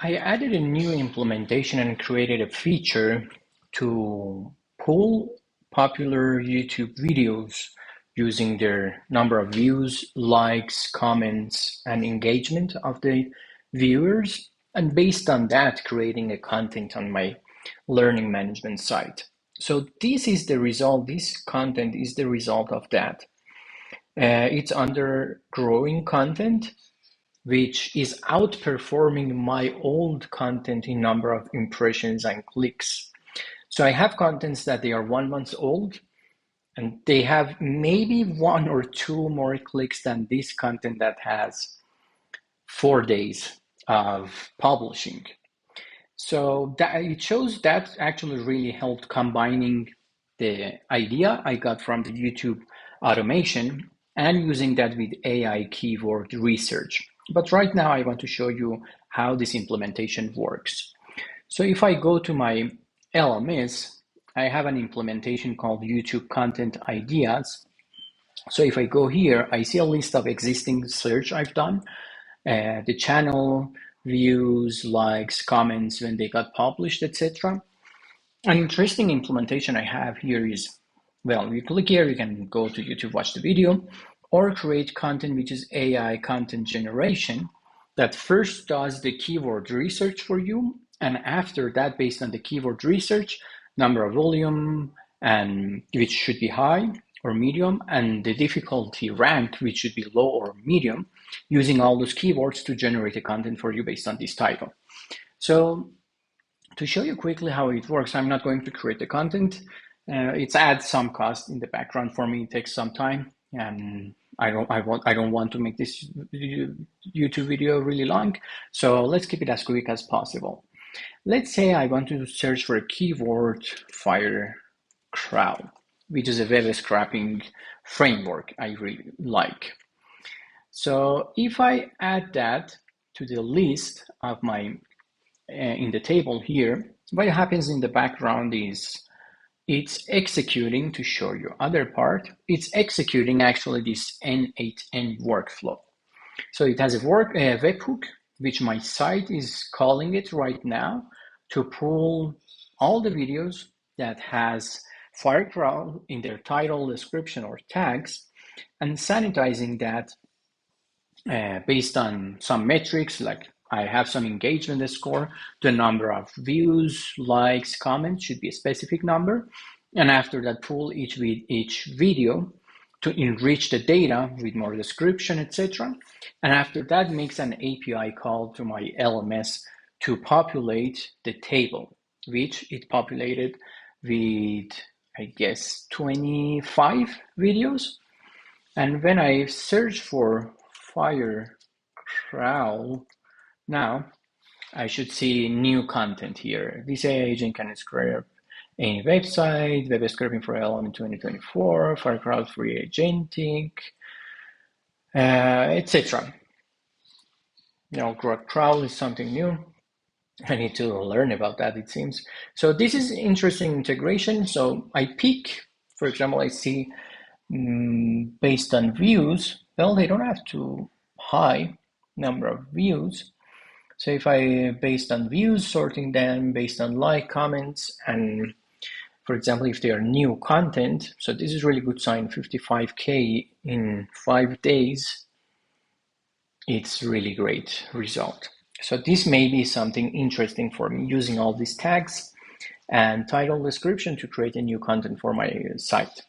I added a new implementation and created a feature to pull popular YouTube videos using their number of views, likes, comments, and engagement of the viewers. And based on that, creating a content on my learning management site. So this is the result, this content is the result of that. It's under growing content, which is outperforming my old content in number of impressions and clicks. So I have contents that they are 1 month old and they have maybe 1 or 2 more clicks than this content that has 4 days of publishing. So that it shows that actually really helped combining the idea I got from the YouTube automation and using that with AI keyword research. But right now I want to show you how this implementation works. So if I go to my LMS, I have an implementation called YouTube Content Ideas. So if I go here, I see a list of existing search I've done, the channel, views, likes, comments when they got published, etc. An interesting implementation I have here is, well, you click here, you can go to YouTube, watch the video, or create content which is AI content generation that first does the keyword research for you. And after that, based on the keyword research, number of volume, and which should be high or medium, and the difficulty rank, which should be low or medium, using all those keywords to generate a content for you based on this title. So to show you quickly how it works, I'm not going to create the content. It's adds some cost in the background for me. It takes some time, and I don't want to make this YouTube video really long. So let's keep it as quick as possible. Let's say I want to search for a keyword fire crowd, which is a web scraping framework I really like. So if I add that to the list of my in the table here, what happens in the background is it's executing, to show you other part, it's executing actually this N8N workflow. So it has a webhook, which my site is calling it right now to pull all the videos that has firecrawl in their title, description, or tags, and sanitizing that based on some metrics, like I have some engagement score, the number of views, likes, comments should be a specific number. And after that, pull each video to enrich the data with more description, etc. And after that, makes an API call to my LMS to populate the table, which it populated with, I guess, 25 videos. And when I search for fire crawl, now I should see new content here. This AI agent can scrape any website, web scraping for LM in 2024, firecrawl free agentic, etc. Crawl is something new. I need to learn about that, it seems. So this is interesting integration. So I pick, for example, I see based on views, well, they don't have too high number of views. So if I, based on views, sorting them based on like, comments, and for example, if they are new content, so this is really good sign, 55K in 5 days, it's really great result. So this may be something interesting for me, using all these tags and title description to create a new content for my site.